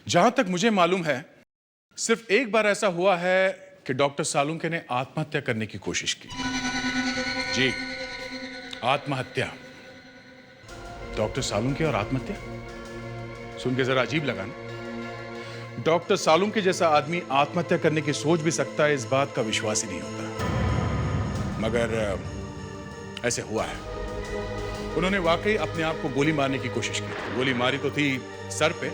जहां तक मुझे मालूम है, सिर्फ एक बार ऐसा हुआ है कि डॉक्टर सालुंके ने आत्महत्या करने की कोशिश की। जी, आत्महत्या। डॉक्टर सालुंके और आत्महत्या सुन के जरा अजीब लगा ना। डॉक्टर सालुंके जैसा आदमी आत्महत्या करने की सोच भी सकता है, इस बात का विश्वास ही नहीं होता। मगर ऐसे हुआ है। उन्होंने वाकई अपने आप को गोली मारने की कोशिश की थी। गोली मारी तो थी सर पे,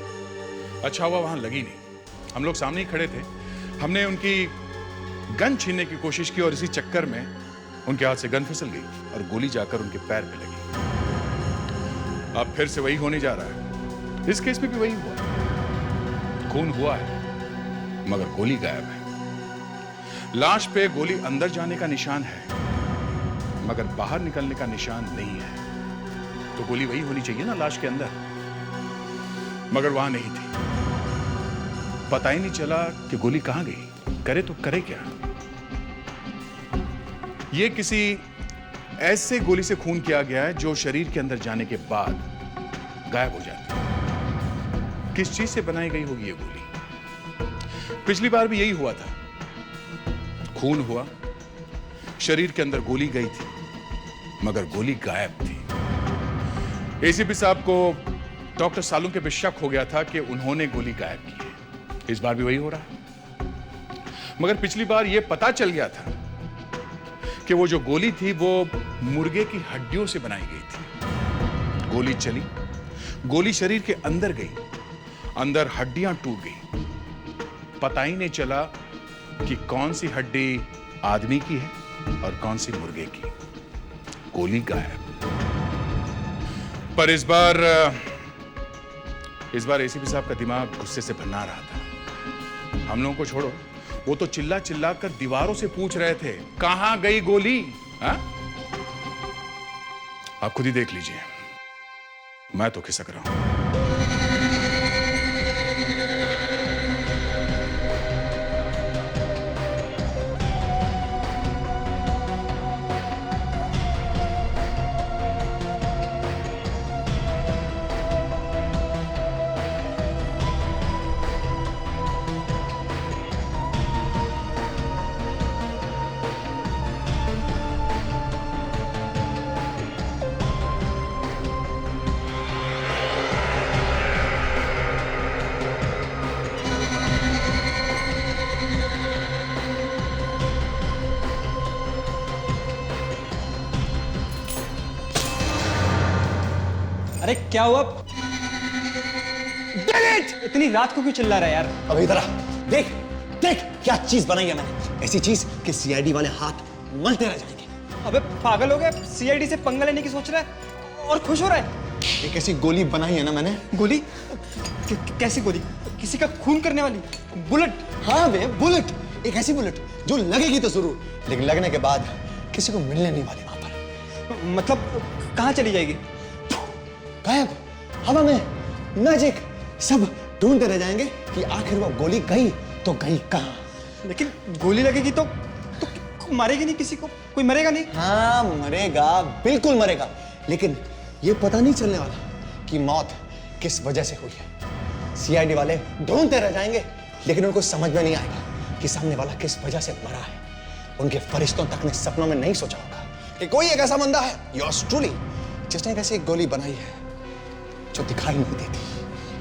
अच्छा हुआ वहां लगी नहीं। हम लोग सामने ही खड़े थे। हमने उनकी गन छीनने की कोशिश की और इसी चक्कर में उनके हाथ से गन फिसल गई और गोली जाकर उनके पैर पे लगी। अब फिर से वही होने जा रहा है। इस केस में भी वही हुआ। खून हुआ है मगर गोली गायब है। लाश पे गोली अंदर जाने का निशान है मगर बाहर निकलने का निशान नहीं है। तो गोली वही होनी चाहिए ना लाश के अंदर, मगर वहां नहीं थी। पता ही नहीं चला कि गोली कहां गई। करे तो करे क्या। यह किसी ऐसे गोली से खून किया गया है जो शरीर के अंदर जाने के बाद गायब हो जाती है। किस चीज से बनाई गई होगी यह गोली। पिछली बार भी यही हुआ था। खून हुआ, शरीर के अंदर गोली गई थी मगर गोली गायब थी। एसीपी साहब को डॉक्टर सालुंके पे शक हो गया था कि उन्होंने गोली गायब की है। इस बार भी वही हो रहा है। मगर पिछली बार यह पता चल गया था कि वो जो गोली थी वो मुर्गे की हड्डियों से बनाई गई थी। गोली चली, गोली शरीर के अंदर गई, अंदर हड्डियां टूट गई। पता ही नहीं चला कि कौन सी हड्डी आदमी की है और कौन सी मुर्गे की। गोली गायब। पर इस बार एसीपी साहब का दिमाग गुस्से से भन्ना रहा था। हम लोगों को छोड़ो, वो तो चिल्ला चिल्ला कर दीवारों से पूछ रहे थे कहां गई गोली। हा? आप खुद ही देख लीजिए, मैं तो खिसक रहा हूं। अरे क्या हुआ? इतनी रात को क्यों चिल्ला रहा है यार? अब इधर आ, देख देख क्या चीज बनाई है मैंने। ऐसी चीज कि सीआईडी वाले हाथ मलते रह जाएंगे। अबे पागल हो गया? सीआईडी से पंगा लेने की सोच रहा है और खुश हो रहा है। एक ऐसी गोली बनाई है ना मैंने। गोली? कैसी गोली? किसी का खून करने वाली बुलेट? हाँ बे, बुलेट। एक ऐसी बुलेट जो लगेगी तो जरूर, लेकिन लगने के बाद किसी को मिलने नहीं वाली वहां पर। मतलब कहाँ चली जाएगी? गायब, हवा में, मैजिक। सब ढूंढते रह जाएंगे कि आखिर वो गोली गई तो गई कहां। लेकिन गोली लगेगी तो मारेगी नहीं किसी को? कोई मरेगा नहीं? हाँ मरेगा, बिल्कुल मरेगा, लेकिन ये पता नहीं चलने वाला कि मौत किस वजह से हुई है। सीआईडी वाले ढूंढते रह जाएंगे लेकिन उनको समझ में नहीं आएगा कि सामने वाला किस वजह से मरा है। उनके फरिश्तों तक ने सपनों में नहीं सोचा होगा कि कोई एक ऐसा बंदा है, योर्स ट्रूली, जिसने कैसे एक गोली बनाई है जो दिखाई नहीं देती,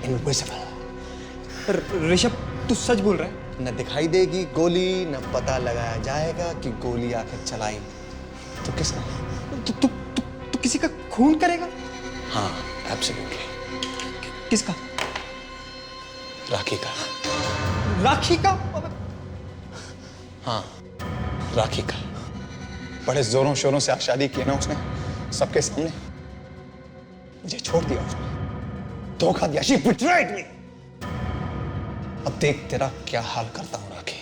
इनविजिबल। ऋषभ तू सच बोल रहा है? न दिखाई देगी गोली, न पता लगाया जाएगा कि गोली आखिर चलाई तो किसने। तू किसी का खून करेगा? हाँ एब्सोल्युटली। किसका? राखी का। राखी का? हाँ राखी का। बड़े जोरों शोरों से आज शादी की ना उसने, सबके सामने। मुझे छोड़ दिया उसने, धोखा दिया। She betrayed me। अब देख तेरा क्या हाल करता हूं राखी।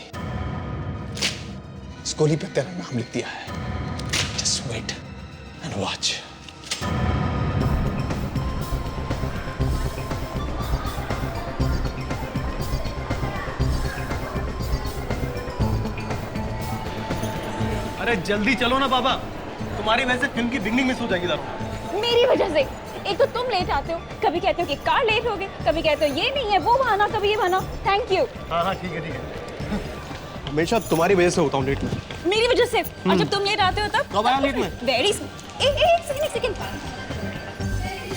इस गोली पे तेरा नाम लिख दिया है। Just wait and watch। अरे जल्दी चलो ना बाबा, तुम्हारी वजह से फिल्म की बिगनिंग मिस हो जाएगी। मेरी वजह से एक तो तुम लेट आते हो, कभी कहते हो कि कार लेट हो गई, कभी कहते हो ये नहीं है वो बहाना, कभी ये बहाना। Thank you. हाँ हाँ ठीक है। हमेशा तुम्हारी वजह से होता हूँ लेट में। मेरी वजह से? और जब तुम लेट आते हो तब? कब आया लेट में? वेरी एक सेकंड।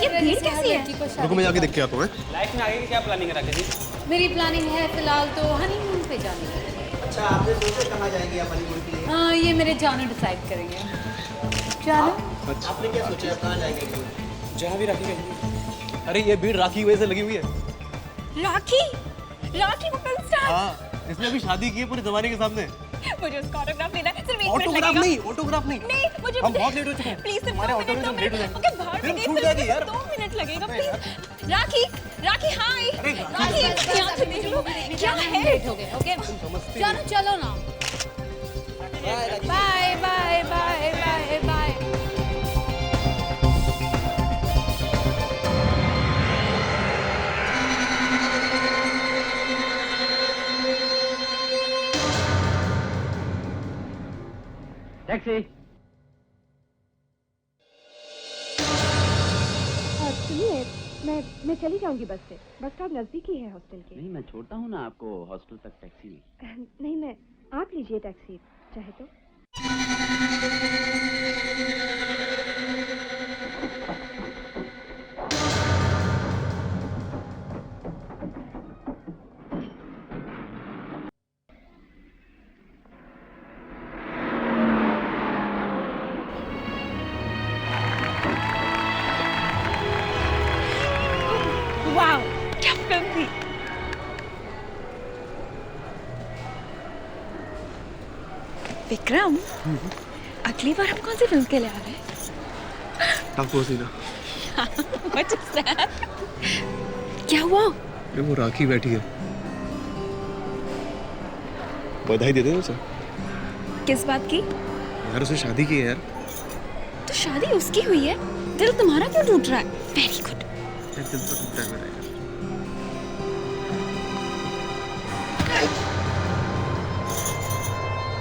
ये भीड़ कैसी है? रुको मैं जाके देख के आता हूँ। लाइफ में आगे की क्या प्लानिंग है राकेश जी? मेरी प्लानिंग है फिलहाल तो हनीमून पे जाने की। अच्छा आपने सोचा कहाँ जाएंगे आप हनीमून के लिए? हाँ ये मेरे जानू डिसाइड करेंगे। जानू आपने क्या सोचा कहाँ जाएंगे? जहाँ भी राखी कहेंगी। अरे ये भीड़ राखी की वजह से लगी हुई है। राखी को फिल्म स्टार। हाँ इसने अभी शादी की है पूरे जमाने के सामने। मुझे उसका ऑटोग्राफ लेना है, सिर्फ 1 मिनट ऑटोग्राफ लगेगा। नहीं, ऑटोग्राफ नहीं। नहीं मुझे हम बहुत लेट हो चुके हैं। प्लीज सिर्फ हमारे 2 ऑटो में मिनट, हम 2 लेट हो मिनट। जाएंगे। ओके बाहर फिर से छूट गई, जाएगी यार। 2 मिनट लगेगा प्लीज। राखी राखी यहाँ से देख लो क्या है। लेट हो गए। ओके जानू चलो ना। Bye bye bye bye bye. Taxi. सुनिए मैं चली जाऊंगी बस से। बस स्टॉप नजदीक ही है हॉस्टल के। नहीं मैं छोड़ता हूँ ना आपको हॉस्टल तक टैक्सी में। नहीं मैं आप लीजिए टैक्सी चाहे तो। वाओ क्या फिल्म थी। विक्रम अगली बार हम कौन सी फिल्म के लिए आ रहे हैं? टाकू हसीना। What is that? क्या हुआ? अरे वो राखी बैठी है। बधाई दे दे उसे। किस बात की? यार उसे शादी की है यार। तो शादी उसकी हुई है, दिल तुम्हारा क्यों टूट रहा है? Very good. दिल तो टूटा है मेरा यार।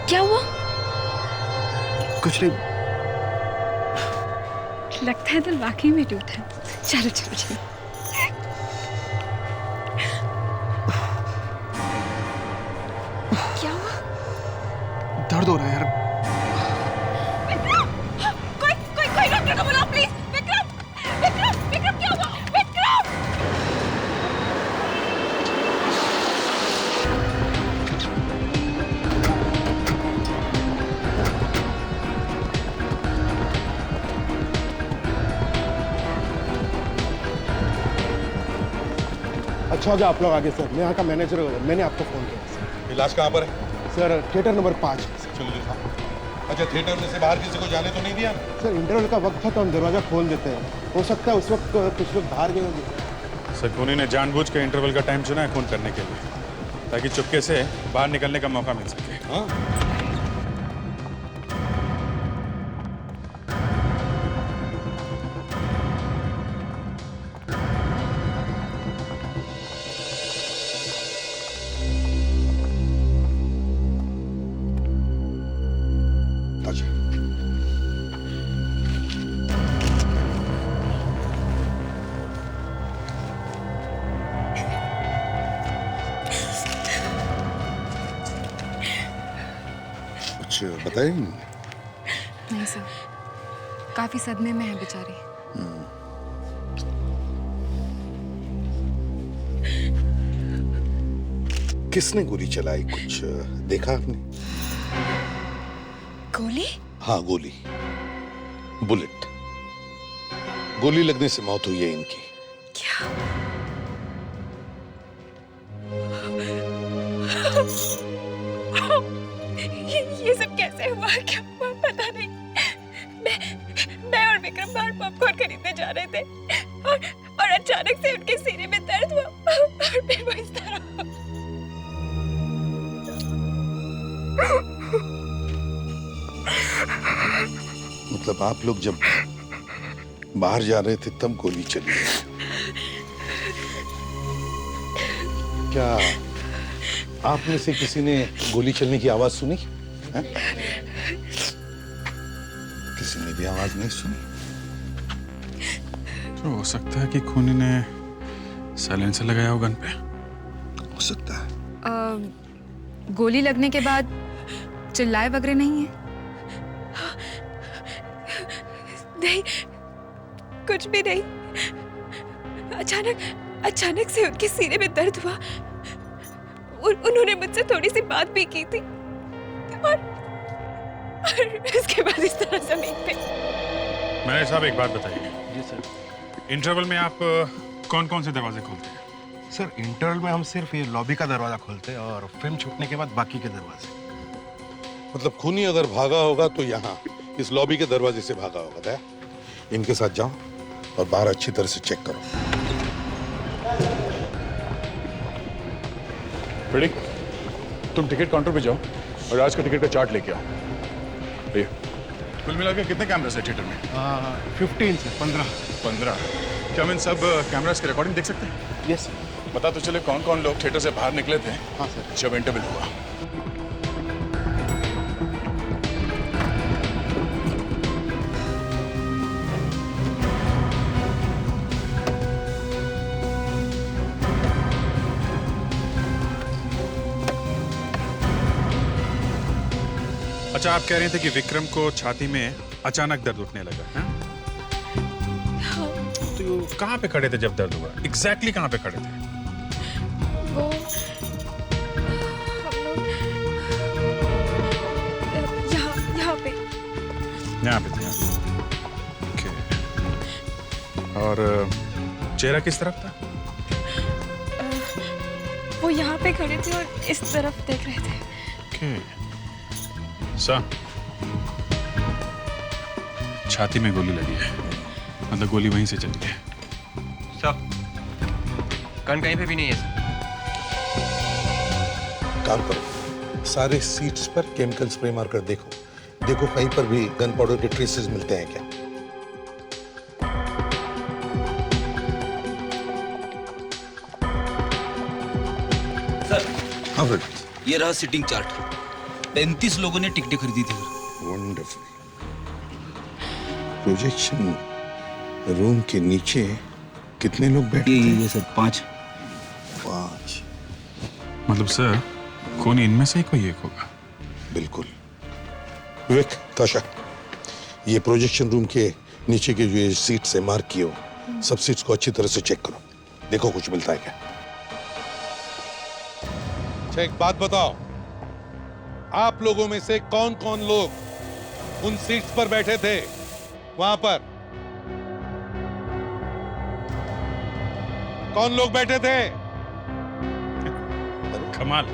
क्या हुआ? कुछ नहीं। लगता है दिल वाकई में टूटा है। चलो चलो चलो। क्या हुआ? दर्द हो रहा है यार। कोई डॉक्टर को बुलाओ प्लीज। विक्रम क्या हुआ? विक्रम अच्छा हो गया आप लोग आगे सर। मैं यहाँ का मैनेजर हूँ। मैंने आपको फ़ोन किया इलाज कहाँ पर है? Sir theatre number 5। चलो दिखाओ। अच्छा थिएटर में से बाहर किसी को जाने तो नहीं दिया ना? सर इंटरवल का वक्त था तो हम दरवाज़ा खोल देते हैं। हो सकता है उस वक्त कुछ लोग बाहर गए होंगे। सर खूनी ने जानबूझ के इंटरवल का टाइम चुना है खून करने के लिए, ताकि चुपके से बाहर निकलने का मौका मिल सके। हाँ अच्छा कुछ बताए नहीं? नहीं सर, काफी सदमे में है बेचारी। किसने गोली चलाई कुछ देखा आपने? गोली? हाँ गोली, बुलेट। गोली लगने से मौत हुई है इनकी। क्या? ये सब कैसे हुआ? क्या हुआ पता नहीं। मैं और विक्रम बाहर पॉपकॉर्न खरीदने जा रहे थे और अचानक से उनके सीने में दर्द हुआ और फिर वो इस तरह। मतलब आप लोग जब बाहर जा रहे थे तब गोली चली? क्या आप में से किसी ने गोली चलने की आवाज सुनी है? किसी ने भी आवाज नहीं सुनी? तो हो सकता है कि खूनी ने साइलेंसर लगाया हो गन पे। हो सकता है। गोली लगने के बाद चिल्लाए वगैरह नहीं है? नहीं, कुछ भी नहीं। अचानक से उनके सीने में दर्द हुआ। उन्होंने मुझसे थोड़ी सी बात भी की थी और इसके बाद इस तरह जमीन पे। मैनेजर साहब एक बात बताइए। जी सर। इंटरवल में आप कौन कौन से दरवाजे खोलते हैं? सर इंटरवल में हम सिर्फ ये लॉबी का दरवाजा खोलते हैं और फिल्म छूटने के बाद बाकी के दरवाजे। मतलब खूनी अगर भागा होगा तो यहाँ इस लॉबी के दरवाजे से भागा होगा। दया, इनके साथ जाओ और बाहर अच्छी तरह से चेक करो। प्रेडिक, तुम टिकट काउंटर पे जाओ और आज का टिकट का चार्ट लेके आओ। ये कुल मिलाकर कितने कैमरास है थिएटर में? 15 से 15। 15। क्या हम इन सब कैमरास की रिकॉर्डिंग देख सकते हैं? Yes sir. बता तो चले कौन कौन लोग थिएटर से बाहर निकले थे हाँ सर। जब इंटरवल हुआ। अच्छा, आप कह रहे थे कि विक्रम को छाती में अचानक दर्द उठने लगा, है? तो कहाँ पे खड़े थे जब दर्द हुआ? एग्जैक्टली कहाँ पे खड़े थे? वो हम लोग यहाँ पे थे। ओके। और चेहरा किस तरफ था? वो यहाँ पे खड़े थे और इस तरफ देख रहे थे। ओके। छाती में गोली लगी है, मतलब गोली वहीं से चली है। सर, गन कहीं पे भी नहीं है सर। काम करो, सारे सीट्स पर केमिकल स्प्रे मारकर देखो कहीं पर भी गन पाउडर के ट्रेसेस मिलते हैं क्या? सर, हाँ फ्रेड। ये रहा सिटिंग चार्ट। 35 लोगों ने टिकटें खरीदी थी। वंडरफुल। प्रोजेक्शन रूम के नीचे कितने लोग बैठे थे? ये सर 5। मतलब सर, खूनी इनमें से ही कोई एक होगा। बिल्कुल। विवेक, ताशा, ये प्रोजेक्शन रूम के नीचे के जो ये सीट्स है मार्क किए हो, सब सीट्स को अच्छी तरह से चेक करो, देखो कुछ मिलता है क्या। अच्छा, एक बात बताओ, आप लोगों में से कौन कौन लोग उन सीट्स पर बैठे थे वहां पर? कौन लोग बैठे थे? कमाल,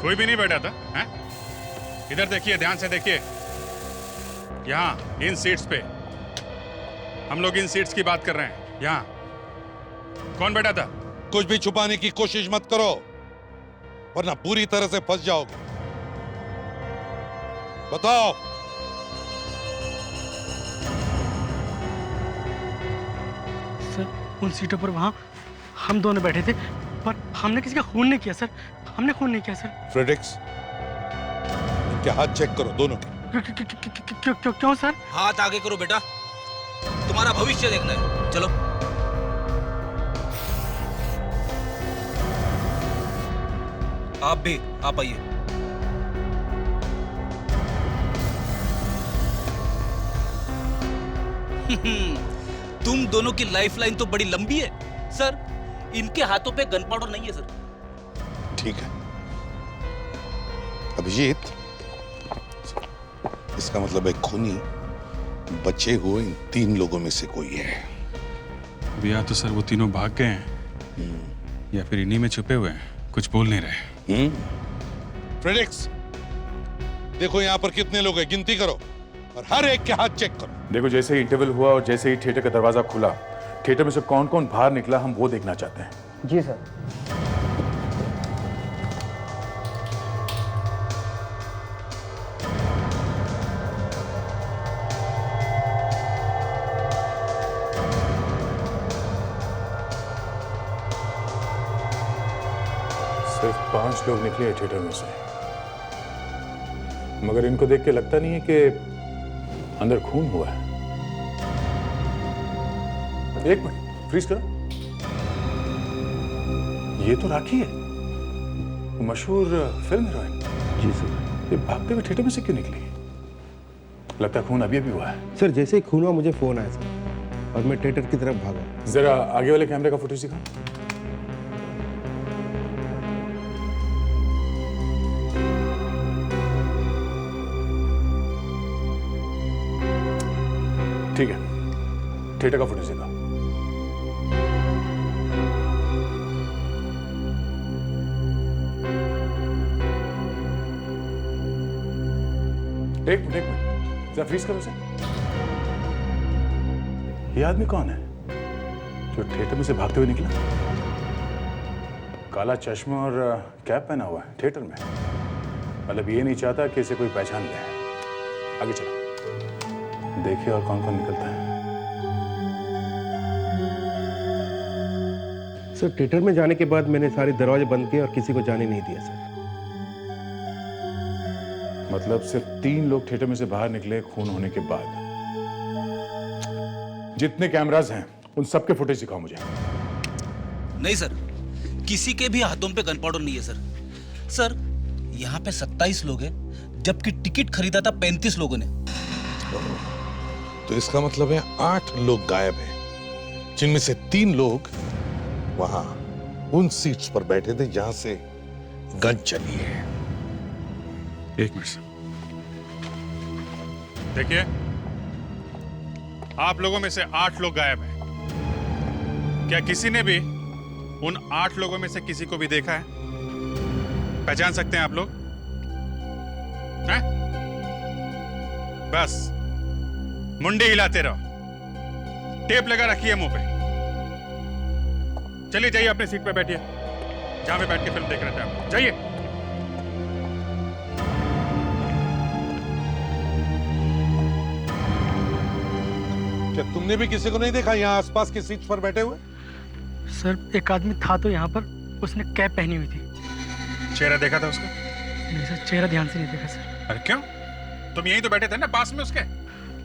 कोई भी नहीं बैठा था, हैं? इधर देखिए, ध्यान से देखिए, यहाँ इन सीट्स पे, हम लोग इन सीट्स की बात कर रहे हैं। यहाँ कौन बैठा था? कुछ भी छुपाने की कोशिश मत करो, वरना पूरी तरह से फंस जाओगे। बताओ। सर, उन सीटों पर वहां हम दोनों बैठे थे, पर हमने किसी का खून नहीं किया सर। हमने खून नहीं किया सर। फ्रेडिक्स, इनके हाथ चेक करो दोनों के। क्यों सर? हाथ आगे करो बेटा, तुम्हारा भविष्य देखना है। चलो। आप भी, आप आइए। तुम दोनों की लाइफलाइन तो बड़ी लंबी है सर। इनके हाथों पे गन पाउडर नहीं है सर। ठीक है अभिजीत, इसका मतलब है खूनी बचे हुए इन 3 लोगों में से कोई है। या तो सर वो तीनों भाग गए हैं, या फिर इन्हीं में छुपे हुए हैं, कुछ बोल नहीं रहे। फ्रेडिक्स, देखो यहाँ पर कितने लोग हैं, गिनती करो और हर एक के हाथ चेक करो। देखो, जैसे ही इंटरवल हुआ और जैसे ही थिएटर का दरवाजा खुला, थिएटर में से कौन कौन बाहर निकला, हम वो देखना चाहते हैं। जी सर। सिर्फ 5 लोग निकले थिएटर में से, मगर इनको देख के लगता नहीं है कि अंदर खून हुआ है। एक मिनट, फ्रीज करो। ये तो राखी है, वो मशहूर फिल्म हीरोइन। जी सर। ये भागते हुए थिएटर में से क्यों निकली? लगता है खून अभी अभी हुआ है। सर जैसे ही खून हुआ मुझे फोन आया सर, और मैं थिएटर की तरफ भागा। जरा आगे वाले कैमरे का फुटेज दिखाओ। ठीक है, थिएटर का फुटेज दिखाओ। एक मिनट, जरा फ्रीज करो उसे। ये आदमी कौन है जो थिएटर में से भागते हुए निकला? काला चश्मा और कैप पहना हुआ है थिएटर में। मतलब ये नहीं चाहता कि इसे कोई पहचान ले। आगे चलो, देखिए और कौन कौन निकलता है। सर थिएटर में जाने के बाद मैंने सारे दरवाजे बंद किए और किसी को जाने नहीं दिया सर। मतलब सिर्फ 3 लोग थिएटर में से बाहर निकले खून होने के बाद। जितने कैमरास हैं उन सबके फुटेज दिखाओ मुझे। नहीं सर, किसी के भी हाथों पे गन पाउडर नहीं है सर। सर यहाँ पे 27 लोग हैं, जबकि टिकट खरीदा था 35 लोगों ने। तो इसका मतलब है 8 लोग गायब हैं, जिनमें से 3 लोग वहां उन सीट्स पर बैठे थे जहां से गन चली है। एक मिनट, देखिए आप लोगों में से 8 लोग गायब हैं। क्या किसी ने भी उन 8 लोगों में से किसी को भी देखा है? पहचान सकते हैं आप लोग? हैं? बस मुंडी हिलाते रहो, टेप लगा रखिए मुंह पे। चलिए जाइए अपने सीट पे बैठिए, जहां पे बैठ के फिल्म देख रहे थे आप। जाइए। क्या तुमने भी किसी को नहीं देखा यहाँ आसपास की सीट्स पर बैठे हुए? सर एक आदमी था तो यहाँ पर, उसने कैप पहनी हुई थी। चेहरा देखा था उसका? नहीं सर, चेहरा ध्यान से नहीं देखा सर। अरे क्यों? तुम यहीं तो बैठे थे ना पास में उसके।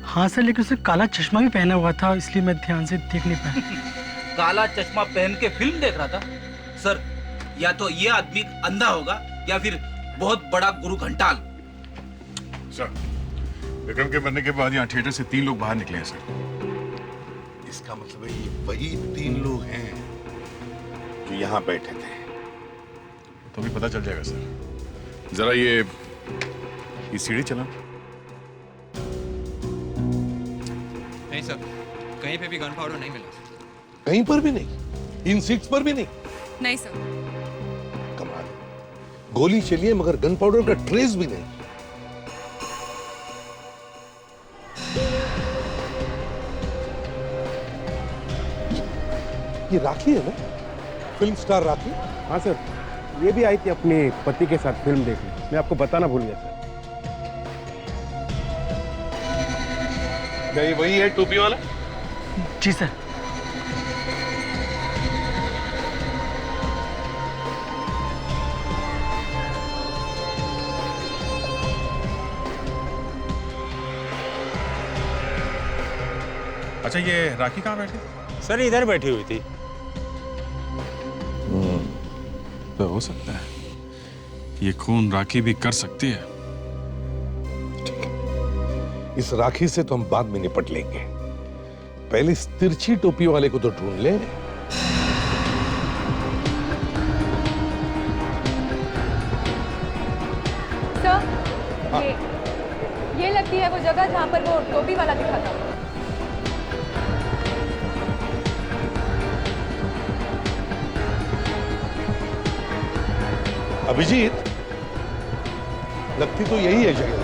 हाँ सर, लेकिन उसने काला चश्मा भी पहना हुआ था, इसलिए मैं ध्यान से देख नहीं पाया। काला चश्मा पहन के फिल्म देख रहा था? सर या तो ये आदमी अंधा होगा या फिर बहुत बड़ा गुरु घंटाल। सर, विक्रम के मरने के बाद यहाँ थिएटर से 3 लोग बाहर निकले हैं सर। इसका मतलब है ये वही 3 लोग हैं जो यहाँ बैठे थे। तो भी पता चल जाएगा सर। जरा ये सीढ़ी चला। नहीं सर, कहीं पे भी गन पाउडर नहीं मिला। कहीं पर भी नहीं? इन सीट्स पर भी नहीं? नहीं सर। कमाल, गोली चली है मगर गन पाउडर का ट्रेस भी नहीं। ये राखी है ना, फिल्म स्टार राखी? हाँ सर, ये भी आई थी अपने पति के साथ फिल्म देखने। मैं आपको बताना भूल गया सर। क्या ये वही है टोपी वाला? जी सर। अच्छा, ये राखी कहाँ बैठी? सर इधर बैठी हुई थी। तो हो सकता है ये खून राखी भी कर सकती है। इस राखी से तो हम बाद में निपट लेंगे, पहले इस तिरछी टोपी वाले को तो ढूंढ ले। सर, ये लगती है वो जगह जहाँ पर वो टोपी वाला दिखा था। अभिजीत, लगती तो यही है जगह।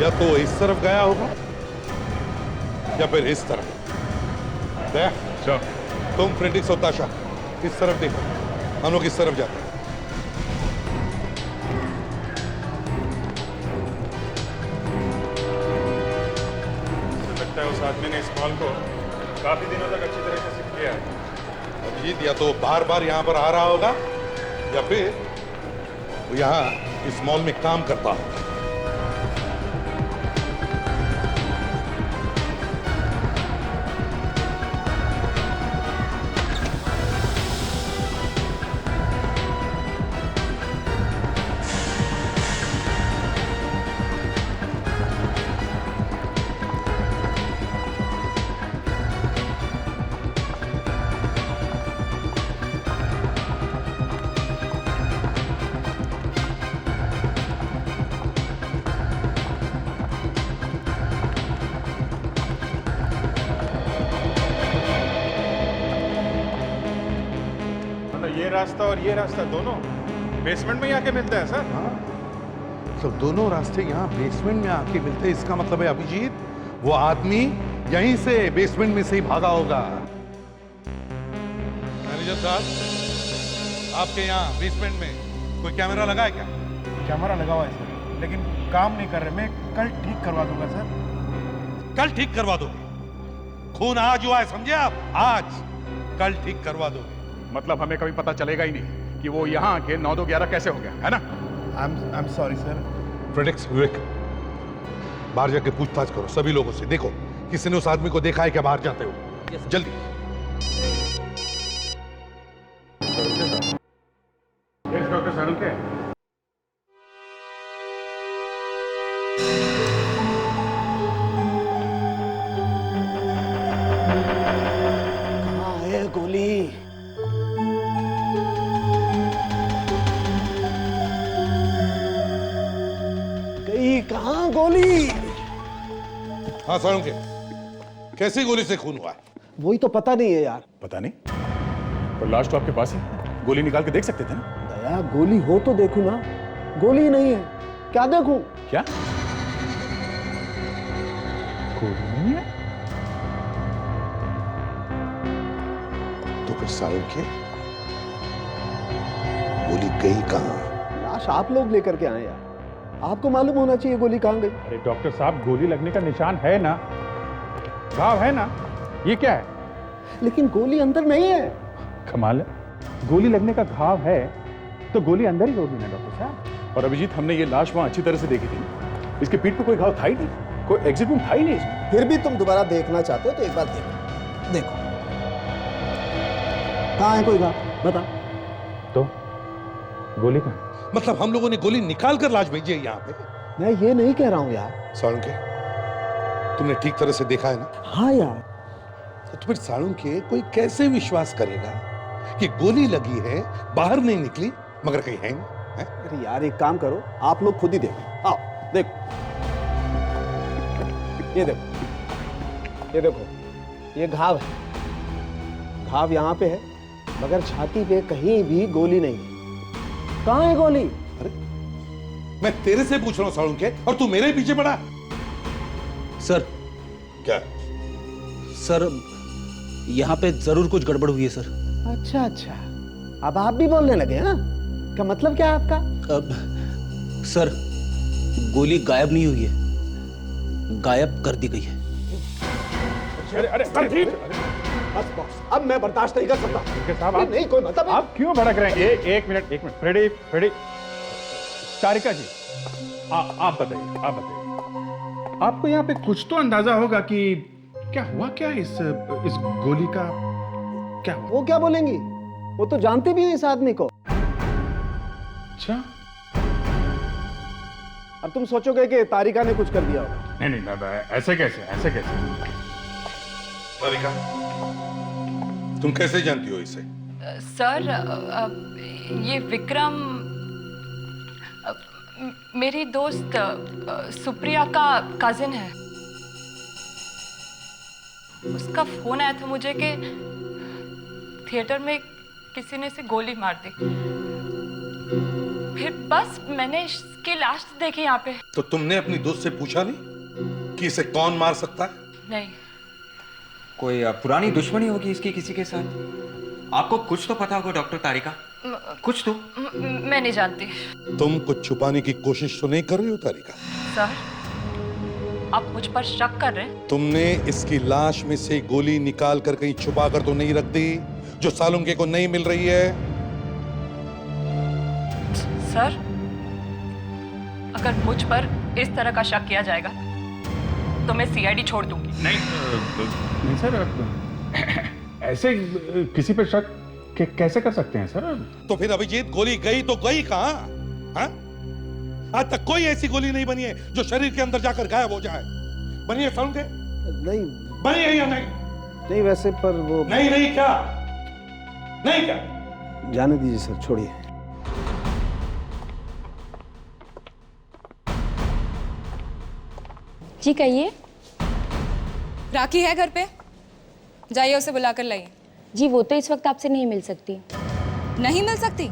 या तो इस तरफ गया होगा या फिर इस तरफ। देख, तुम प्रेडिक्स और ताशा इस तरफ देखो, हम लोग इस तरफ जाते हैं। लगता है उस आदमी ने इस मॉल को काफी दिनों तक अच्छी तरह से सीख लिया है। अभिजीत, या तो बार बार यहां पर आ रहा होगा या फिर वो यहां इस मॉल में काम करता होगा। रास्ता और ये रास्ता दोनों बेसमेंट में ही आके मिलते हैं सर। तो दोनों रास्ते यहाँ बेसमेंट में आके मिलते हैं, इसका मतलब है अभिजीत वो आदमी यहीं से बेसमेंट में से ही भागा होगा। मैनेजर साहब, आपके यहाँ बेसमेंट में कोई कैमरा लगा है क्या? कैमरा लगा हुआ है सर, लेकिन काम नहीं कर रहे। मैं कल ठीक करवा दूंगा सर। कल ठीक करवा दोगे? खून आज हुआ है, समझे आप? आज कल ठीक करवा दोगे? मतलब हमें कभी पता चलेगा ही नहीं कि वो यहाँ आके 9-2-11 कैसे हो गया, है ना? I am sorry sir. प्रेडिक्स विवेक, बाहर जाके पूछताछ करो सभी लोगों से, देखो किसी ने उस आदमी को देखा है क्या बाहर जाते हो। जल्दी। डॉक्टर सालुंके, कहाँ है गोली? गई कहाँ गोली? हाँ सालुंके, कैसी गोली से खून हुआ है? वही तो पता नहीं है यार। पता नहीं, पर लाश तो आपके पास है, गोली निकाल के देख सकते थे ना? दया, गोली हो तो देखूं ना। गोली नहीं है, क्या देखूं? क्या गोली नहीं है? तो फिर सालुंके गोली गई कहाँ? लाश आप लोग लेकर के आए यार, आपको मालूम होना चाहिए गोली कहाँ गई। अरे डॉक्टर साहब, गोली लगने का निशान है ना, घाव है ना, ये क्या है? लेकिन गोली अंदर नहीं है। कमाल है, गोली लगने का घाव है तो गोली अंदर ही होगी ना डॉक्टर साहब। और अभिजीत, हमने ये लाश वहां अच्छी तरह से देखी थी, इसके पीठ पे कोई घाव था ही नहीं, कोई एग्जिट वूंड था ही नहीं इसमें। फिर भी तुम दोबारा देखना चाहते हो तो एक बार देखो। देखो कहाँ है कोई घाव, बता। तो गोली कहाँ? मतलब हम लोगों ने गोली निकाल कर लाश भेजी है यहाँ पे? मैं ये नहीं कह रहा हूँ यार। सालुंके, तुमने ठीक तरह से देखा है ना? हाँ यार। तो फिर सालुंके कोई कैसे विश्वास करेगा कि गोली लगी है, बाहर नहीं निकली, मगर कहीं है नहीं? है? अरे यार एक काम करो, आप लोग खुद ही देखो। आओ देखो, ये देखो, ये देखो, ये घाव है। घाव यहाँ पे है, मगर छाती पे कहीं भी गोली नहीं है। कहाँ है गोली? अरे मैं तेरे से पूछ रहा हूँ सालुंके, और तू मेरे पीछे पड़ा। सर। क्या? सर, यहाँ पे जरूर कुछ गड़बड़ हुई है सर। अच्छा अच्छा, अब आप भी बोलने लगे हैं? क्या मतलब क्या है आपका? अब सर, गोली गायब नहीं हुई है, गायब कर दी गई है। अरे अरे बस अब मैं बर्दाश्त नहीं कर सकता। साहब, आप नहीं कोई मतलब है? आप क्यों भड़क रहे हैं? एक मिनट, फ्रेडी, तारिका जी, आप बताइए, आपको यहाँ पे कुछ तो अंदाजा होगा कि क्या हुआ, क्या इस गोली का क्या हुआ? वो क्या बोलेंगी, वो तो जानते भी हो इस आदमी को। अच्छा, अब तुम सोचोगे कि तारिका ने कुछ कर दिया होगा। नहीं, ऐसे कैसे? तारिका, तुम कैसे जानती हो इसे? सर, ये विक्रम मेरी दोस्त सुप्रिया का कजिन है। उसका फोन आया था मुझे कि थिएटर में किसी ने इसे गोली मार दी। फिर बस मैंने इसकी लाश देखी यहाँ पे। तो तुमने अपनी दोस्त से पूछा नहीं कि इसे कौन मार सकता है? नहीं। कोई पुरानी दुश्मनी होगी इसकी किसी के साथ? आपको कुछ तो पता होगा डॉक्टर तारिका, कुछ तो। मैं नहीं जानती। तुम कुछ छुपाने की कोशिश तो नहीं कर रही हो तारिका? सर, आप मुझ पर शक कर रहे हैं? तुमने इसकी लाश में से गोली निकाल कर कहीं छुपा कर तो नहीं रख दी जो सालुंके को नहीं मिल रही है? सर, अगर मुझ पर इस तरह का शक किया जाएगा तो मैं सीआईडी छोड़ दूंगी। नहीं सर, ऐसे किसी पे शक कैसे कर सकते हैं सर? तो फिर अभिजीत, गोली गई तो गई कहां? हाँ? आज तक कोई ऐसी गोली नहीं बनी है जो शरीर के अंदर जाकर गायब हो जाए। बनी है सालुंके? नहीं बनी है या नहीं? नहीं वैसे, पर वो नहीं क्या? नहीं क्या? जाने दीजिए सर, छोड़िए। जी कहिए। राखी है घर पे? जाइए उसे बुला कर लाइए। जी वो तो इस वक्त आपसे नहीं मिल सकती। नहीं मिल सकती?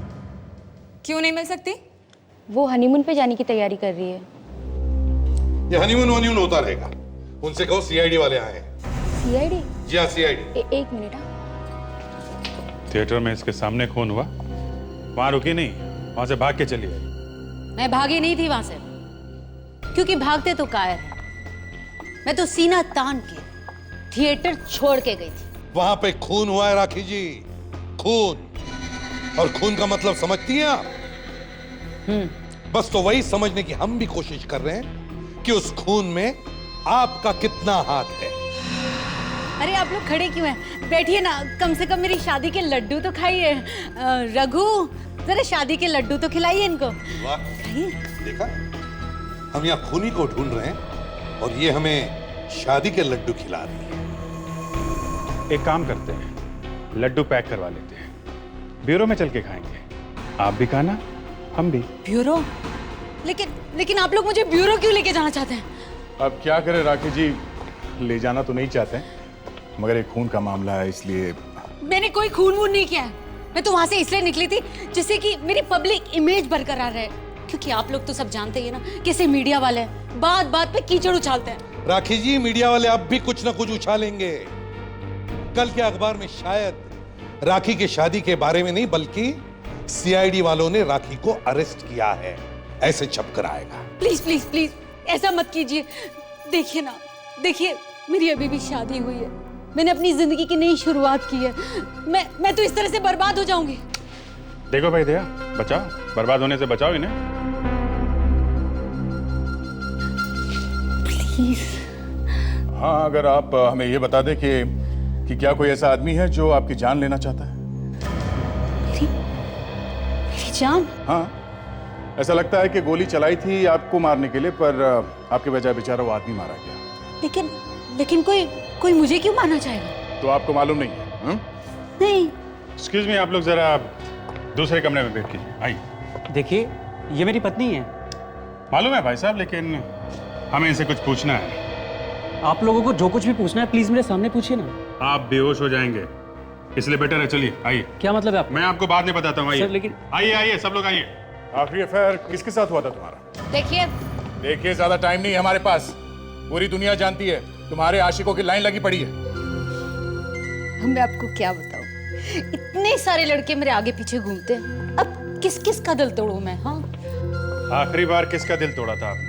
क्यों नहीं मिल सकती? वो हनीमून पे जाने की तैयारी कर रही है। ये हनीमून वनीमून होता रहेगा। उनसे कहो सीआईडी वाले आए हैं। सीआईडी? जी हाँ, सीआईडी। एक मिनट। थिएटर में इसके सामने खून हुआ, वहां रुकी नहीं, वहां से भाग के चली आई। मैं भागी नहीं थी वहां से, क्योंकि भागते तो कायर। मैं तो सीना तान के थिएटर छोड़ के गई थी। वहां पे खून हुआ है राखी जी, खून। और खून का मतलब समझती हैं आप? बस तो वही समझने की हम भी कोशिश कर रहे हैं कि उस खून में आपका कितना हाथ है। अरे आप लोग खड़े क्यों हैं? बैठिए ना, कम से कम मेरी शादी के लड्डू तो खाइए। रघु, जरा शादी के लड्डू तो खिलाइए इनको। वाह, देखा, हम यहाँ खूनी को ढूंढ रहे हैं और ये हमें शादी के लड्डू खिला रही है। एक काम करते हैं, लड्डू पैक करवा लेते हैं, ब्यूरो में चल के खाएंगे। आप भी खाना, हम भी। ब्यूरो? लेकिन आप लोग मुझे ब्यूरो क्यों लेके जाना चाहते हैं? अब क्या करें राखी जी, ले जाना तो नहीं चाहते, मगर एक खून का मामला है इसलिए। मैंने कोई खून वून नहीं किया है। मैं तो वहां से इसलिए निकली थी जिससे कि मेरी पब्लिक इमेज बरकरार रहे, क्योंकि आप लोग तो सब जानते ही हैं ना कैसे मीडिया वाले हैं, बात बात पे कीचड़ उछालते हैं। राखी जी, मीडिया वाले अब भी कुछ ना कुछ उछालेंगे। कल के अखबार में शायद राखी की शादी के बारे में नहीं, बल्कि सीआईडी वालों ने राखी को अरेस्ट किया है, ऐसे छप कर आएगा। प्लीज प्लीज प्लीज ऐसा मत कीजिए। देखिए ना, देखिए मेरी अभी भी शादी हुई है, मैंने अपनी जिंदगी की नई शुरुआत की है। मैं तो इस तरह से बर्बाद हो जाऊंगी। देखो भाई दया, बचाओ, बर्बाद होने से बचाओ इन्हें। प्लीज। हाँ, अगर आप हमें ये बता दें कि क्या कोई ऐसा आदमी है जो आपकी जान लेना चाहता है? मेरी जान? हाँ, ऐसा लगता है कि गोली चलाई थी आपको मारने के लिए, पर आपके बजाय बेचारा वो आदमी मारा गया। लेकिन कोई मुझे क्यों मारना चाहेगा? तो आपको मालूम नहीं है? नहीं। एक्सक्यूज मी, आप लोग जरा दूसरे कमरे में बैठ कीजिए, आइए। देखिए, ये मेरी पत्नी है। मालूम है भाई साहब, लेकिन हमें इनसे कुछ पूछना है। आप लोगों को जो कुछ भी पूछना है प्लीज मेरे सामने पूछिए ना। आप बेहोश हो जाएंगे, इसलिए बेटर है चलिए आइए। क्या मतलब है आप? मैं आपको बाद में बताता हूँ, आइए। सर, लेकिन आइए आइए सब लोग आइए। आखिरी अफेयर किसके साथ हुआ था तुम्हारा? देखिए ज्यादा टाइम नहीं है हमारे पास, पूरी दुनिया जानती है तुम्हारे आशिकों की लाइन लगी पड़ी है। मैं आपको क्या बताऊं, इतने सारे लड़के मेरे आगे पीछे घूमते हैं, अब किस किस का दिल तोड़ूं मैं? हाँ, आखिरी बार किसका दिल तोड़ा था आपने?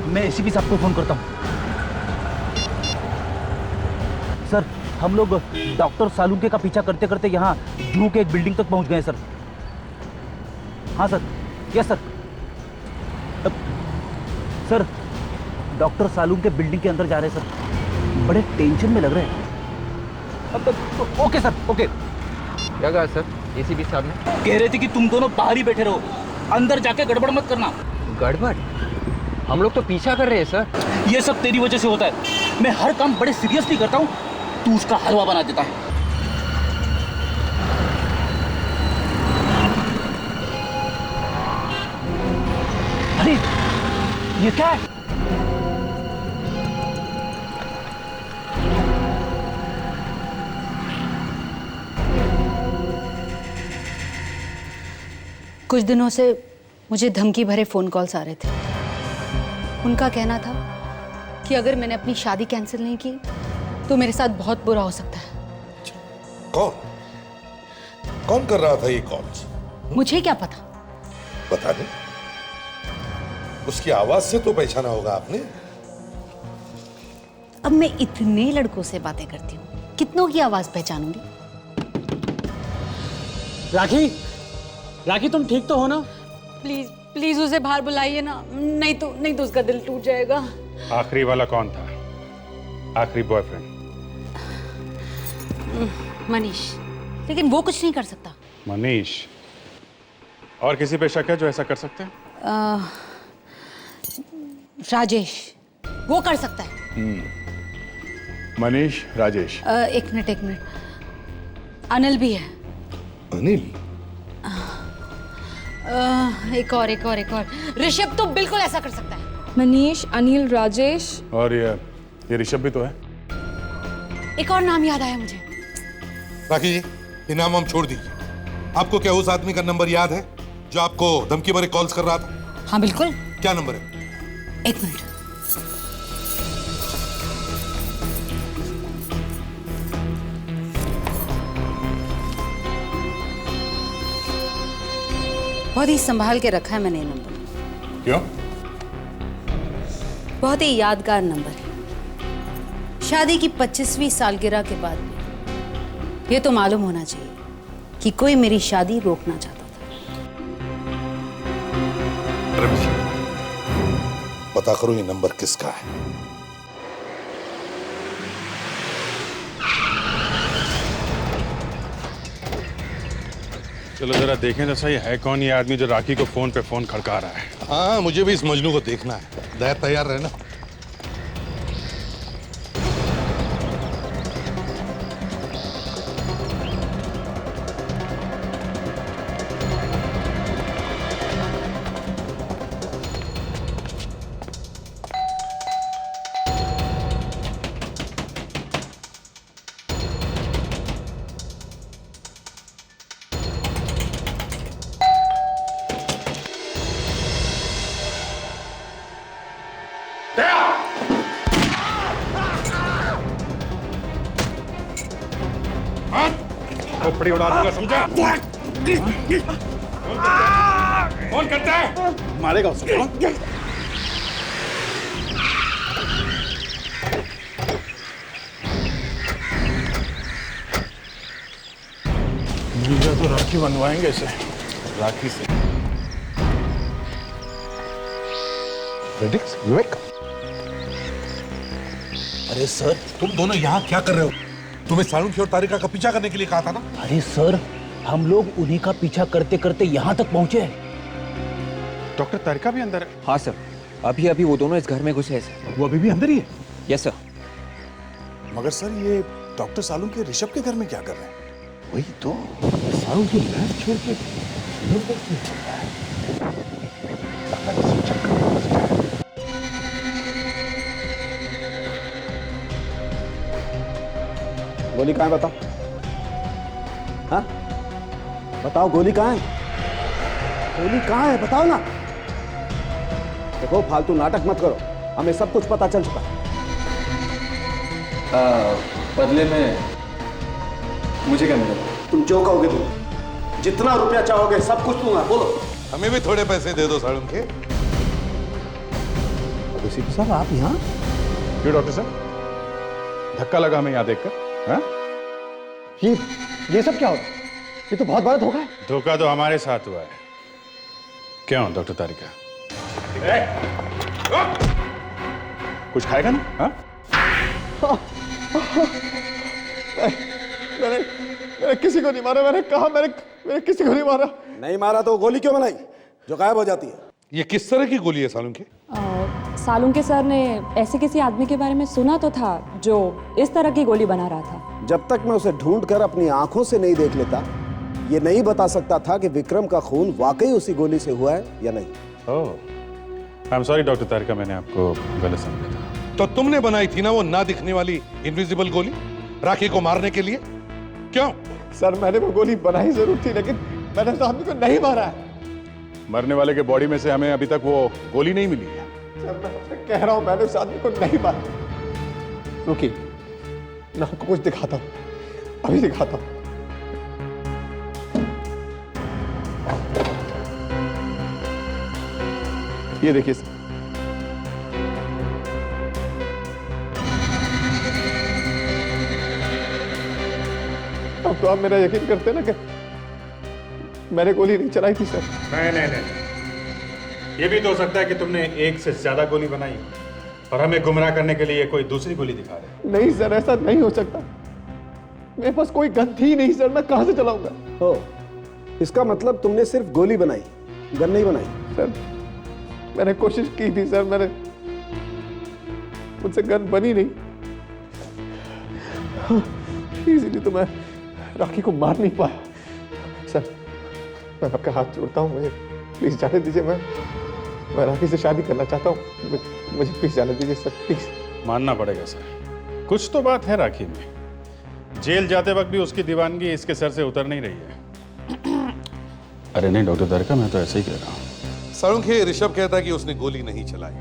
मैं एसीपी साहब को फोन करता हूँ। सर, हम लोग डॉक्टर सालुंके का पीछा करते करते यहाँ जू के एक बिल्डिंग तक पहुँच गए सर। हाँ sir, yes sir. Sir, doctor Salunke building के अंदर जा रहे हैं सर, बड़े टेंशन में लग रहे हैं। Okay sir, okay. क्या कहा सर एसीपी साहब ने? कह रहे थे कि तुम दोनों बाहर ही बैठे रहो, अंदर जाके गड़बड़ मत करना। गड़बड़? हम लोग तो पीछा कर रहे हैं सर। ये सब तेरी वजह से होता है। मैं हर काम बड़े सीरियसली करता हूँ, तू उसका हलवा बना देता है। अरे ये क्या है? कुछ दिनों से मुझे धमकी भरे फोन कॉल्स आ रहे थे। उनका कहना था कि अगर मैंने अपनी शादी कैंसिल नहीं की तो मेरे साथ बहुत बुरा हो सकता है। कौन कर रहा था ये कॉल्स? मुझे क्या पता? पता नहीं, उसकी आवाज से तो पहचाना होगा आपने। अब मैं इतने लड़कों से बातें करती हूँ, कितनों की आवाज पहचानूंगी? राखी, राखी तुम ठीक तो हो ना? प्लीज प्लीज उसे बाहर बुलाइए ना, नहीं तो उसका दिल टूट जाएगा। आखिरी वाला कौन था? आखिरी बॉयफ्रेंड? मनीष, लेकिन वो कुछ नहीं कर सकता। मनीष, और किसी पे शक है जो ऐसा कर सकते हैं? राजेश, वो कर सकता है। मनीष, राजेश। एक मिनट, अनिल भी है। अनिल? एक और। ऋषभ तो बिल्कुल ऐसा कर सकता है। मनीष, अनिल, राजेश और ये ऋषभ भी तो है। एक और नाम याद आया मुझे। राखी जी, ये नाम हम छोड़ दीजिए। आपको क्या उस आदमी का नंबर याद है जो आपको धमकी भरे कॉल्स कर रहा था? हाँ बिल्कुल। क्या नंबर है? एक मिनट। बहुत ही संभाल के रखा है मैंने ये नंबर। क्यों? बहुत ही यादगार नंबर है। शादी की 25वीं सालगिरह के बाद ये तो मालूम होना चाहिए कि कोई मेरी शादी रोकना चाहता था। पता करो ये नंबर किसका है। चलो जरा देखें तो सही, है कौन ये आदमी जो राखी को फोन पे फोन खड़का रहा है? हाँ, मुझे भी इस मजनू को देखना है। दया तैयार रहना। खोपड़ी उड़ा दूंगा, समझा? कौन करता है? मारेगा उसको। तो राखी बनवाएंगे इसे, राखी से। विवेक, अरे सर, तुम दोनों यहाँ क्या कर रहे हो? तुम्हें सालुंखे और तारिका का पीछा करने के लिए कहा था ना? अरे सर, हम लोग उन्हीं का पीछा करते करते यहाँ तक पहुँचे। डॉक्टर तारिका भी अंदर है? हाँ सर, अभी अभी वो दोनों इस घर में घुसे हैं सर। वो अभी भी अंदर ही है? Yes sir. मगर सर, ये डॉक्टर सालुंखे ऋषभ के घर में क्या कर रहे हैं? वही तो, सालुंखे लैब छोड़ के गोली कहाँ है बताओ? हाँ बताओ, गोली कहाँ है? गोली कहाँ है बताओ ना। देखो, फालतू नाटक मत करो, हमें सब कुछ पता चल चुका है। बदले में मुझे क्या मिलेगा? तुम जो कहोगे तुम, जितना रुपया चाहोगे सब कुछ दूंगा। बोलो। हमें भी थोड़े पैसे दे दो सालुंखे। साहब आप यहाँ? क्यों डॉक्टर साहब, धक्का लगा हमें यहाँ देखकर? हाँ? ये सब क्या हो रहा है? ये तो बहुत बड़ा धोखा है। धोखा तो हमारे साथ हुआ है। क्यों डॉक्टर तारिका, कुछ खाएगा ना? हाँ? मैंने किसी को नहीं मारा। मैंने कहा मैंने किसी को नहीं मारा। नहीं मारा तो गोली क्यों बनाई जो गायब हो जाती है? ये किस तरह की गोली है सालुंखे? सालुंखे सर ने ऐसे किसी आदमी के बारे में सुना तो था जो इस तरह की गोली बना रहा था। जब तक मैं उसे ढूंढकर अपनी आंखों से नहीं देख लेता, ये नहीं बता सकता था कि विक्रम का खून वाकई उसी गोली से हुआ है या नहीं। ओह, आई एम सॉरी डॉक्टर तारिका, मैंने आपको गलत समझा था। तो तुमने बनाई थी ना वो ना दिखने वाली इनविजिबल गोली राखी को मारने के लिए? क्यों? सर, मैंने वो गोली बनाई जरूर थी, लेकिन मैंने उस आदमी को नहीं मारा है। मरने वाले के बॉडी में से हमें अभी तक वो गोली नहीं मिली है। सर, मैं कह रहा हूं, मैंने उस आदमी को नहीं मारा। रुकिए, मैं आपको कुछ दिखाता हूं, अभी दिखाता हूं। ये देखिए सर, अब तो आप मेरा यकीन करते ना कि मैंने गोली नहीं चलाई थी सर। नहीं, ये भी तो हो सकता है कि तुमने एक से ज्यादा गोली बनाई और हमें गुमराह करने के लिए कोई दूसरी गोली दिखा रहे। नहीं सर, ऐसा नहीं हो सकता। मेरे पास कोई गन थी नहीं सर, मैं कहां से चलाऊंगा? हो, इसका मतलब तुमने सिर्फ गोली बनाई, गन नहीं बनाई? सर मैंने कोशिश की थी सर, मुझसे गन बनी नहीं, इसीलिए तो मैं राखी को मार नहीं पाया। सर मैं आपका हाथ जोड़ता हूँ, मुझे प्लीज जाने दीजिए। मैं राखी से शादी करना चाहता हूँ, मुझे प्लीज जाने दीजिए सर, प्लीज। मानना पड़ेगा सर, कुछ तो बात है राखी में। जेल जाते वक्त भी उसकी दीवानगी इसके सर से उतर नहीं रही है। अरे नहीं डॉक्टर तारिका, मैं तो ऐसे ही कह रहा हूँ। सालुंखे, ऋषभ कहता है कि उसने गोली नहीं चलाई,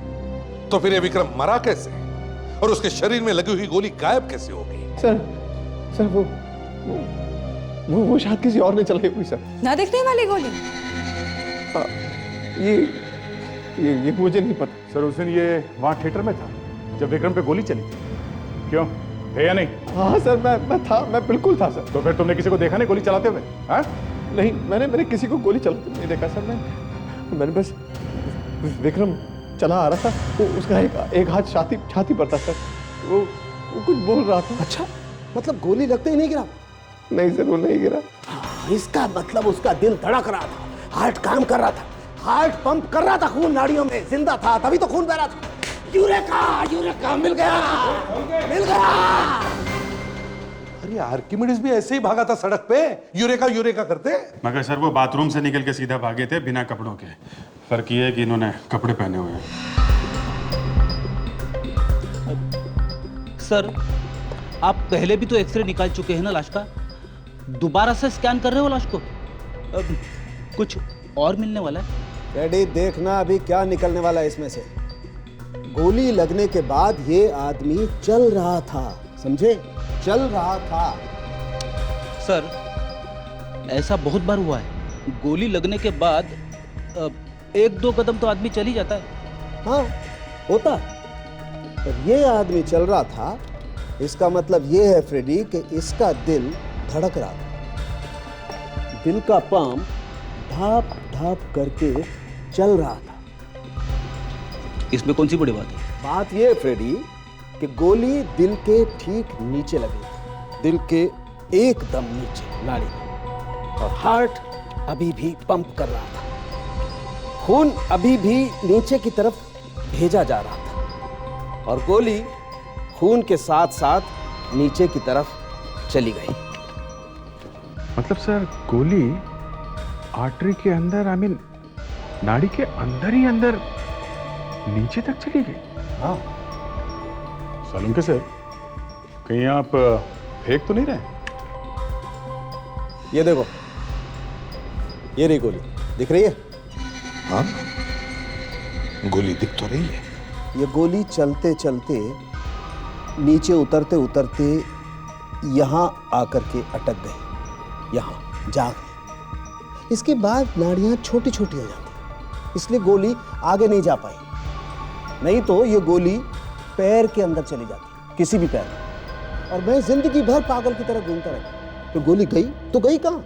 तो फिर ये विक्रम मरा कैसे और उसके शरीर में लगी हुई गोली गायब कैसे हो गई? सर वो शायद किसी और ने चलाई हुई सर। ना दिखने वाली गोली? ये मुझे नहीं पता सर। उस दिन ये वहाँ थिएटर में था जब विक्रम पे गोली चली थी, क्यों थे या नहीं? हाँ सर मैं बिल्कुल था सर। तो फिर तुमने किसी को देखा नहीं गोली चलाते हुए? हाँ नहीं, मैंने किसी को गोली चलाते नहीं देखा सर। मैंने बस विक्रम चला आ रहा था, वो उसका एक हाथ छाती पर था सर, वो कुछ बोल रहा था। अच्छा, मतलब गोली लगते ही नहीं गिरा? नहीं सर, वो नहीं गिरा। इसका मतलब उसका दिल धड़क रहा था, हार्ट काम कर रहा था, हार्ट पंप कर रहा था, खून नाड़ियों में जिंदा था, तभी तो खून बह रहा था। यूरेका मिल गया। अरे आर्किमिडीज भी ऐसे ही भागा था सड़क पे, यूरेका करते। मगर सर वो बाथरूम से निकल के सीधा भागे थे बिना कपड़ों के। फर्क ये है कि इन्होंने कपड़े पहने हुए हैं। सर आप पहले भी तो एक्सरे निकाल चुके हैं ना लाश का, दोबारा से स्कैन कर रहे हो लाश को? कुछ और मिलने वाला है? रेडी, देखना अभी क्या निकलने वाला है इसमें से। गोली लगने के बाद ये आदमी चल रहा था, समझे? चल रहा था। सर ऐसा बहुत बार हुआ है, गोली लगने के बाद 1-2 कदम तो आदमी चल ही जाता है। हाँ होता, पर ये आदमी चल रहा था, इसका मतलब ये है फ्रेडी कि इसका दिल धड़क रहा था, दिल का पंप ढाप ढाप करके चल रहा था। इसमें कौन सी बड़ी बात है? बात ये है फ्रेडी कि गोली दिल के ठीक नीचे लगी, दिल के एकदम नीचे नाड़ी में, और हार्ट अभी भी पंप कर रहा था, खून अभी भी नीचे की तरफ भेजा जा रहा था, और गोली खून के साथ साथ नीचे की तरफ चली गई। मतलब सर गोली आर्टरी के अंदर, आई मीन नाड़ी के अंदर ही अंदर नीचे तक चली गई? हाँ सालुंखे सर, कहीं आप फेंक तो नहीं रहे? ये देखो, ये रही गोली, दिख रही है? हाँ गोली दिख तो रही है। ये गोली चलते चलते नीचे उतरते उतरते यहां आकर के अटक गई, यहां जाग गई। इसके बाद नाड़ियां छोटी छोटी हो जाती, इसलिए गोली आगे नहीं जा पाई, नहीं तो ये गोली पैर के अंदर चली जाती, किसी भी पैर में, और मैं जिंदगी भर पागल की तरह घूमता रहता। तो गोली गई तो गई कहां?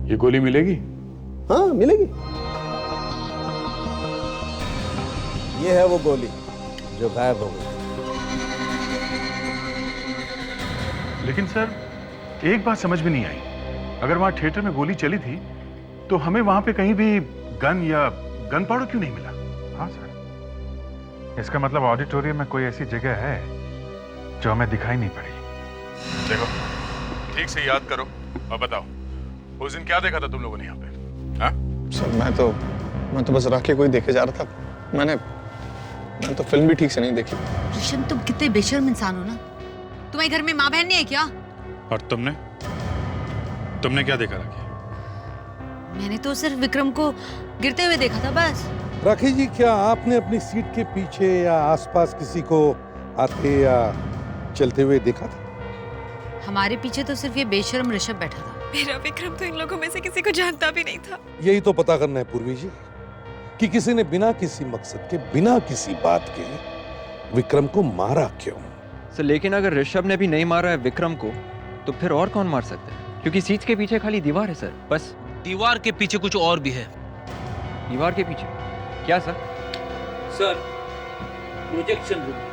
ये गोली मिलेगी? हाँ मिलेगी। ये है वो गोली जो गायब हो गई। लेकिन सर एक बात समझ में नहीं आई, अगर वहां थिएटर में गोली चली थी तो हमें वहां पे कहीं भी गन या गन पाउडर क्यों नहीं मिला? हाँ सर, इसका मतलब ऑडिटोरियम में कोई ऐसी जगह है जो हमें दिखाई नहीं पड़ी। देखो ठीक से याद करो और बताओ, उस दिन क्या देखा था तुम लोगों ने यहाँ पे? हाँ सर मैं तो बस राखी को ही देखे जा रहा था, मैंने तो फिल्म भी ठीक से नहीं देखी। ऋषभ तुम कितने बेशर्म इंसान हो ना, तुम्हारे घर में माँ बहन नहीं है क्या? और तुमने क्या देखा राखी? मैंने तो सिर्फ विक्रम को गिरते हुए देखा था बस। राखी जी, क्या आपने अपनी सीट के पीछे या आसपास किसी को आते या चलते हुए देखा था? हमारे पीछे तो सिर्फ ये बेशर्म ऋषभ बैठा था। मेरा विक्रम तो इन लोगों में से किसी को जानता भी नहीं था। यही तो पता करना है पूर्वी जी, कि किसी ने बिना किसी मकसद के, बिना किसी बात के विक्रम को मारा क्यों? सर लेकिन अगर ऋषभ ने भी नहीं मारा है विक्रम को, तो फिर और कौन मार सकता है? क्योंकि सीट के पीछे खाली दीवार है सर, बस। दीवार के पीछे कुछ और भी है। दीवार के पीछे क्या सर? Sir projection room.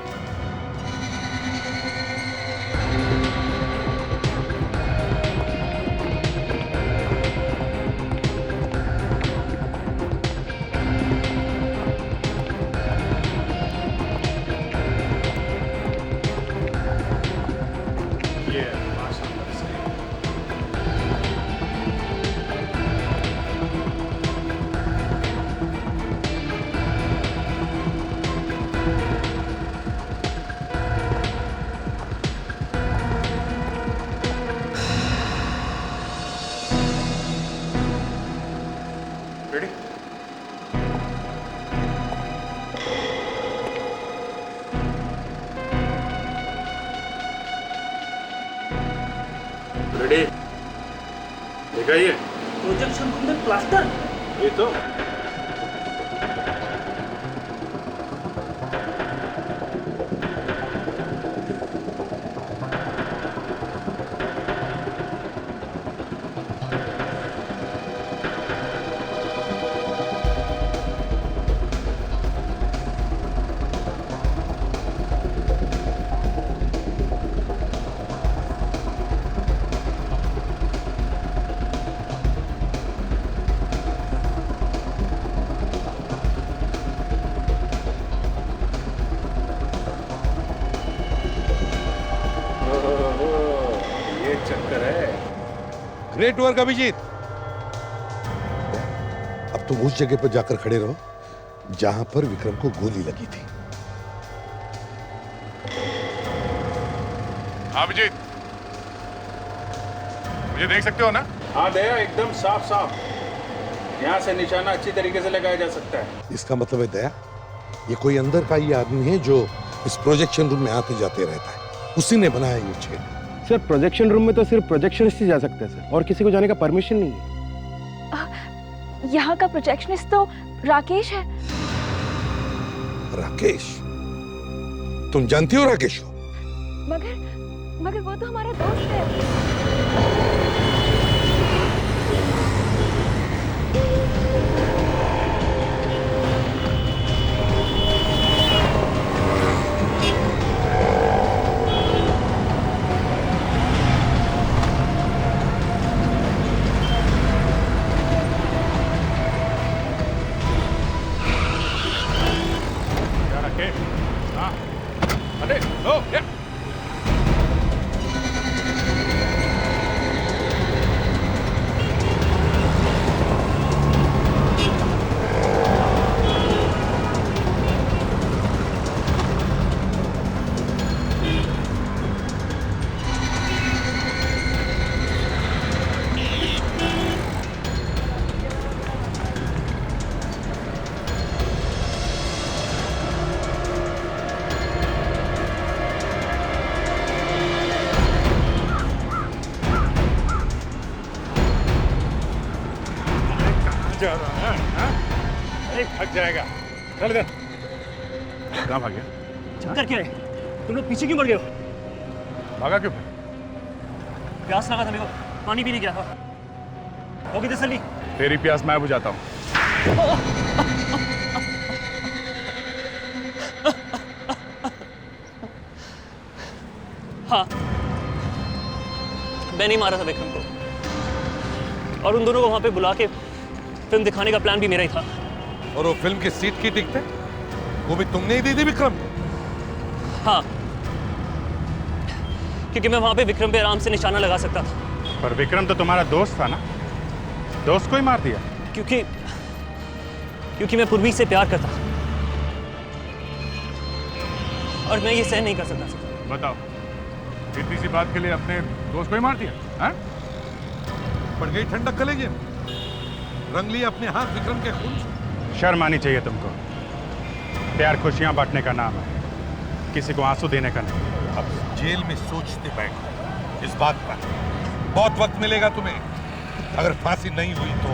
दिखाइए। प्रोजेक्शन रूम में प्लास्टर? ये तो ग्रेट वर्क अभिजीत। अब तुम उस जगह पर जाकर खड़े रहो जहां पर विक्रम को गोली लगी थी। अभिजीत, मुझे देख सकते हो ना? हाँ दया, एकदम साफ साफ। यहाँ से निशाना अच्छी तरीके से लगाया जा सकता है। इसका मतलब है दया, ये कोई अंदर का ही आदमी है जो इस प्रोजेक्शन रूम में आते जाते रहता है। उसी ने बनाया ये छेद। सर प्रोजेक्शन रूम में तो सिर्फ प्रोजेक्शनिस्ट ही जा सकते हैं सर, और किसी को जाने का परमिशन नहीं है। यहाँ का प्रोजेक्शनिस्ट तो राकेश है। राकेश? तुम जानती हो राकेश को? मगर वो तो हमारा दोस्त है। जा रहा है? अरे थक जाएगा। चल इधर। कहाँ भाग गया? चक्कर क्या है? तुम लोग पीछे क्यों बढ़ गए हो? भागा क्यों? प्यास लगा था मेरे को, पानी पीने गया था। होगी तसल्ली? तेरी प्यास मैं बुझाता हूँ। हाँ, मैंने मारा था विक्रम को, और उन दोनों को वहां पे बुला के फिल्म दिखाने का प्लान भी मेरा ही था। और वो फिल्म की सीट की टिकट वो भी तुमने ही दी थी विक्रम? हाँ, क्योंकि मैं वहां पे विक्रम पे आराम से निशाना लगा सकता था। पर विक्रम तो तुम्हारा दोस्त था ना? दोस्त को ही मार दिया? क्योंकि मैं पूर्वी से प्यार करता था, और मैं ये सहन नहीं कर सकता था। बताओ, इतनी सी बात के लिए अपने दोस्त को ही मार दिया? हाँ? पड़ गई ठंडक कलेजे में, रंग लिया अपने हाथ विक्रम के खून से। शर्म आनी चाहिए तुमको। प्यार खुशियां बांटने का नाम है, किसी को आंसू देने का नहीं। अब जेल में सोचते बैठो इस बात पर। बहुत वक्त मिलेगा तुम्हें। अगर फांसी नहीं हुई तो